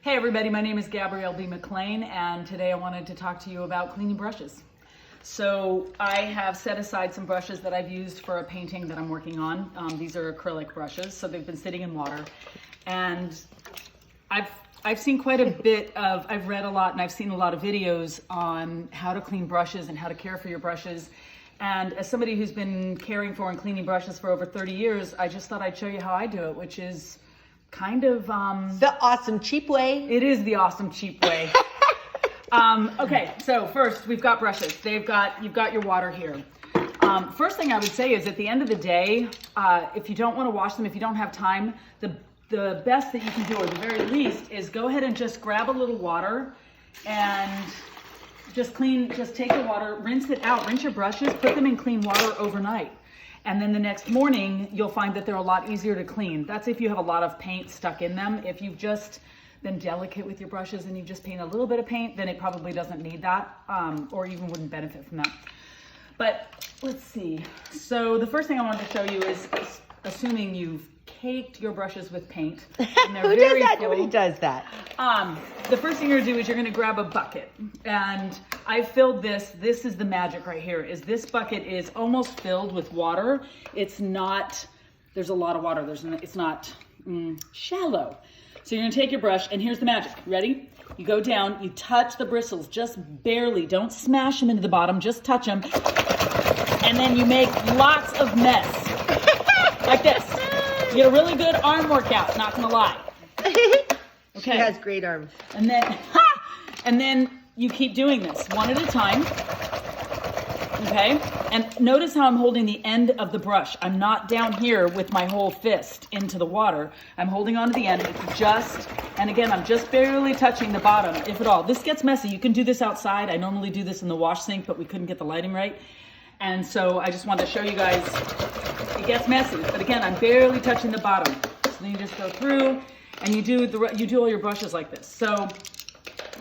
Hey everybody, my name is Gabrielle Mclean, and today I wanted to talk to you about cleaning brushes. So I have set aside some brushes that I've used for a painting that I'm working on. These are acrylic brushes, so they've been sitting in water. And I've seen quite a bit of, I've read a lot and I've seen a lot of videos on how to clean brushes and how to care for your brushes. And as somebody who's been caring for and cleaning brushes for over 30 years, I just thought I'd show you how I do it, which is kind of the awesome cheap way. It is the awesome cheap way. Okay, so first we've got brushes. You've got your water here. First thing I would say is at the end of the day, if you don't want to wash them, if you don't have time, the best that you can do, or the very least, is go ahead and just grab a little water and just take the water, rinse it out, rinse your brushes, put them in clean water overnight. And then the next morning, you'll find that they're a lot easier to clean. That's if you have a lot of paint stuck in them. If you've just been delicate with your brushes and you just paint a little bit of paint, then it probably doesn't need that, or even wouldn't benefit from that. But let's see. So the first thing I wanted to show you is, assuming you've caked your brushes with paint, and they're Who very does that? full, Nobody does that. the first thing you're gonna do is you're gonna grab a bucket, and I filled this. This is the magic right here. Is this bucket is almost filled with water. It's not. There's a lot of water. It's not shallow. So you're gonna take your brush, and here's the magic. Ready? You go down. You touch the bristles just barely. Don't smash them into the bottom. Just touch them, and then you make lots of mess like this. You get a really good arm workout. Not gonna lie. Okay. She has great arms. And then you keep doing this one at a time. Okay? And notice how I'm holding the end of the brush. I'm not down here with my whole fist into the water. I'm holding on to the end. It's just, and again, I'm just barely touching the bottom, if at all. This gets messy. You can do this outside. I normally do this in the wash sink, but we couldn't get the lighting right. And so I just wanted to show you guys, it gets messy. But again, I'm barely touching the bottom. So then you just go through, and you do all your brushes like this. So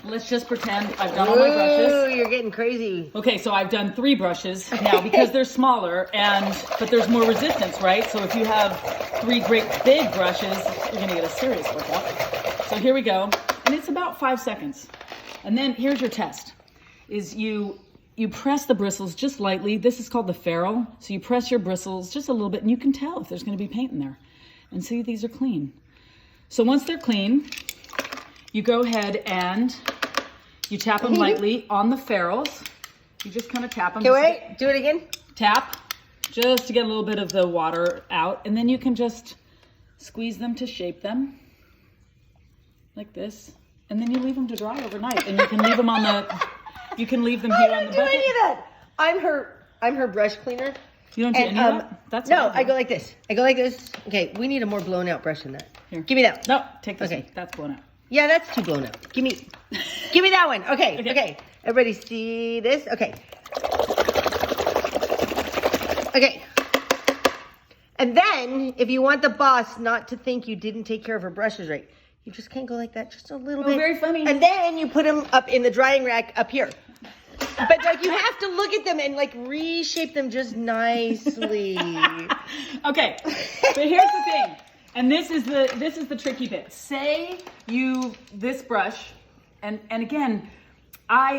let's just pretend I've done all my brushes. Ooh, you're getting crazy. Okay, so I've done 3 brushes now because they're smaller, but there's more resistance, right? So if you have 3 great big brushes, you're gonna get a serious workout. So here we go, and it's about 5 seconds. And then here's your test, is you press the bristles just lightly. This is called the ferrule. So you press your bristles just a little bit, and you can tell if there's gonna be paint in there. And see, these are clean. So once they're clean, you go ahead and you tap them lightly on the ferrules. You just kind of tap them. Okay, wait, do it again. Tap, just to get a little bit of the water out. And then you can just squeeze them to shape them, like this. And then you leave them to dry overnight. And you can leave them on you can leave them here on the bucket. I don't do any of that. I'm her brush cleaner. You don't do any of that? That's no, I go like this. I go like this. Okay, we need a more blown out brush than that. Here. Give me that. No, take this Okay. one. That's blown out. Yeah, that's too blown out. Give me that one. Okay. Everybody see this? Okay. Okay. And then, if you want the boss not to think you didn't take care of her brushes right, you just can't go like that, just a little bit. Very funny. And then you put them up in the drying rack up here. But like you have to look at them and like reshape them just nicely. Okay, but here's the thing, and this is the tricky bit. Say this brush, and again,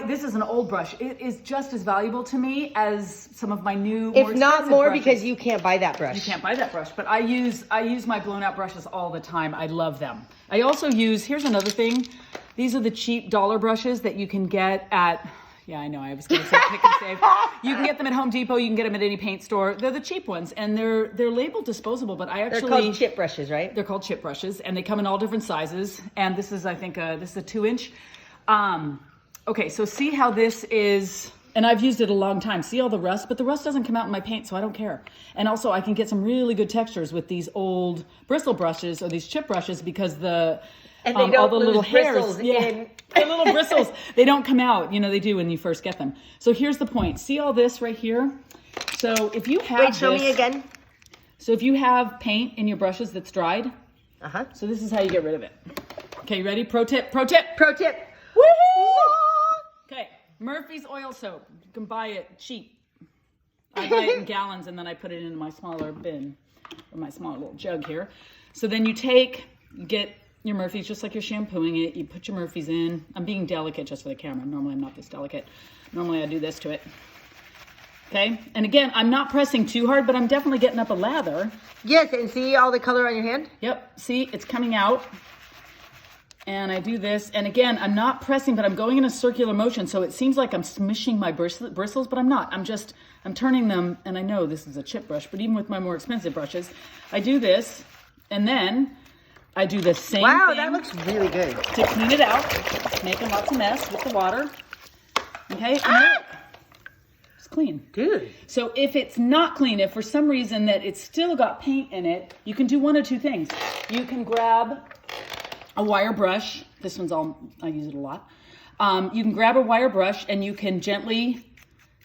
this is an old brush. It is just as valuable to me as some of my new, more if not more, brushes. because you can't buy that brush. You can't buy that brush, but I use my blown out brushes all the time. I love them. I also here's another thing. These are the cheap dollar brushes that you can get at. Yeah, I know. I was going to say pick and save. You can get them at Home Depot. You can get them at any paint store. They're the cheap ones, and they're labeled disposable. But they're called chip brushes, right? They're called chip brushes, and they come in all different sizes. And this is, I think, this is a 2-inch. Okay, so see how this is. And I've used it a long time. See all the rust, but the rust doesn't come out in my paint, so I don't care. And also, I can get some really good textures with these old bristle brushes or these chip brushes because and they don't all the lose little hairs, bristles the little bristles, they don't come out. You know, they do when you first get them. So here's the point. See all this right here? So if you have show me again. So if you have paint in your brushes that's dried, so this is how you get rid of it. Okay, you ready? Pro tip. Woohoo! Okay, Murphy's oil soap. You can buy it cheap. I buy it in gallons and then I put it in my smaller bin, or my small little jug here. So then you get your Murphys just like you're shampooing it. You put your Murphys in. I'm being delicate just for the camera. Normally I'm not this delicate. Normally I do this to it. Okay, and again, I'm not pressing too hard, but I'm definitely getting up a lather. Yes, and see all the color on your hand? Yep, see, it's coming out. And I do this, and again, I'm not pressing, but I'm going in a circular motion, so it seems like I'm smishing my bristles, but I'm not. I'm turning them, and I know this is a chip brush, but even with my more expensive brushes, I do this, and then I do the same thing. Wow, that looks really good. To clean it out, making lots of mess with the water. Okay, it's clean. Dude. So if it's not clean, if for some reason that it's still got paint in it, you can do one of two things. You can grab a wire brush. This one's I use it a lot. You can grab a wire brush and you can gently,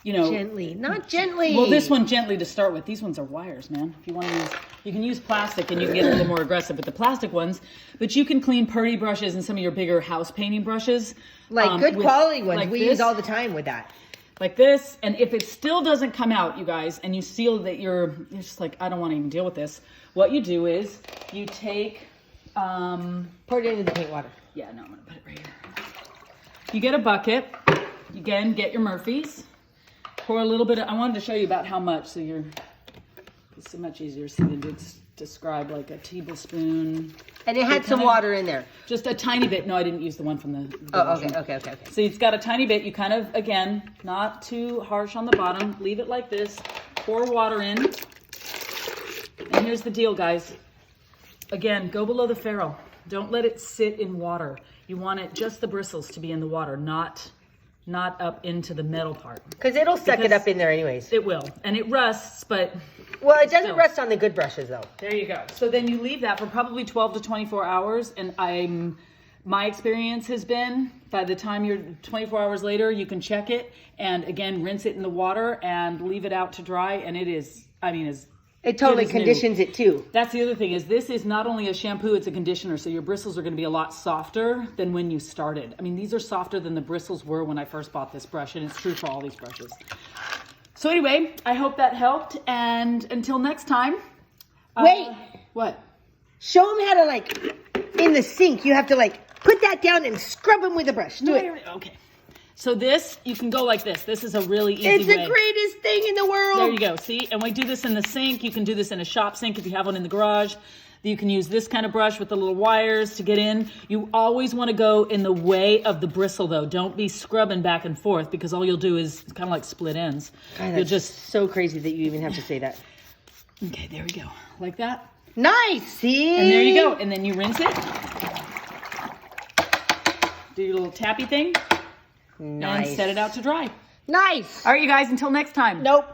Gently, not gently. Well, this one gently to start with. These ones are wires, man. If you want to use, you can use plastic and you can get a little more aggressive with the plastic ones, but you can clean purdy brushes and some of your bigger house painting brushes. Like good quality ones. Like we use all the time with that. Like this, and if it still doesn't come out, you guys, and you feel that you're just like, I don't want to even deal with this, what you do is you take, pour it into the paint water. Yeah, no, I'm gonna put it right here. You get a bucket, again, get your Murphys, pour a little bit of, I wanted to show you about how much, so it's so much easier to see than to describe like a tablespoon. And it had some water in there. Just a tiny bit. No, I didn't use the one from the Oh, okay. So it's got a tiny bit. You kind of, again, not too harsh on the bottom. Leave it like this. Pour water in. And here's the deal, guys. Again, go below the ferrule. Don't let it sit in water. You want it, just the bristles to be in the water, not up into the metal part. Because it'll suck it up in there anyways. It will. And it rusts, but... Well, it doesn't rust on the good brushes, though. There you go. So then you leave that for probably 12 to 24 hours. And my experience has been, by the time you're 24 hours later, you can check it. And again, rinse it in the water and leave it out to dry. And it is, it totally conditions it too. That's the other thing, is this is not only a shampoo, it's a conditioner. So your bristles are going to be a lot softer than when you started. These are softer than the bristles were when I first bought this brush. And it's true for all these brushes. So anyway, I hope that helped. And until next time. Wait. What? Show them how to, in the sink, you have to, put that down and scrub them with a brush. Do it. Okay. So this, you can go like this. This is a really easy way. It's the greatest thing in the world. There you go. See? And we do this in the sink. You can do this in a shop sink if you have one in the garage. You can use this kind of brush with the little wires to get in. You always want to go in the way of the bristle, though. Don't be scrubbing back and forth, because all you'll do is kind of like split ends. God, You'll just so crazy that you even have to say that. Okay, there we go. Like that. Nice. See? And there you go. And then you rinse it. Do your little tappy thing. Nice. And set it out to dry. Nice. All right, you guys, until next time. Nope.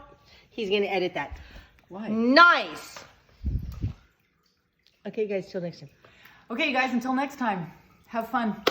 He's going to edit that. Why? Nice. Okay, guys, till next time. Okay, you guys, until next time. Have fun.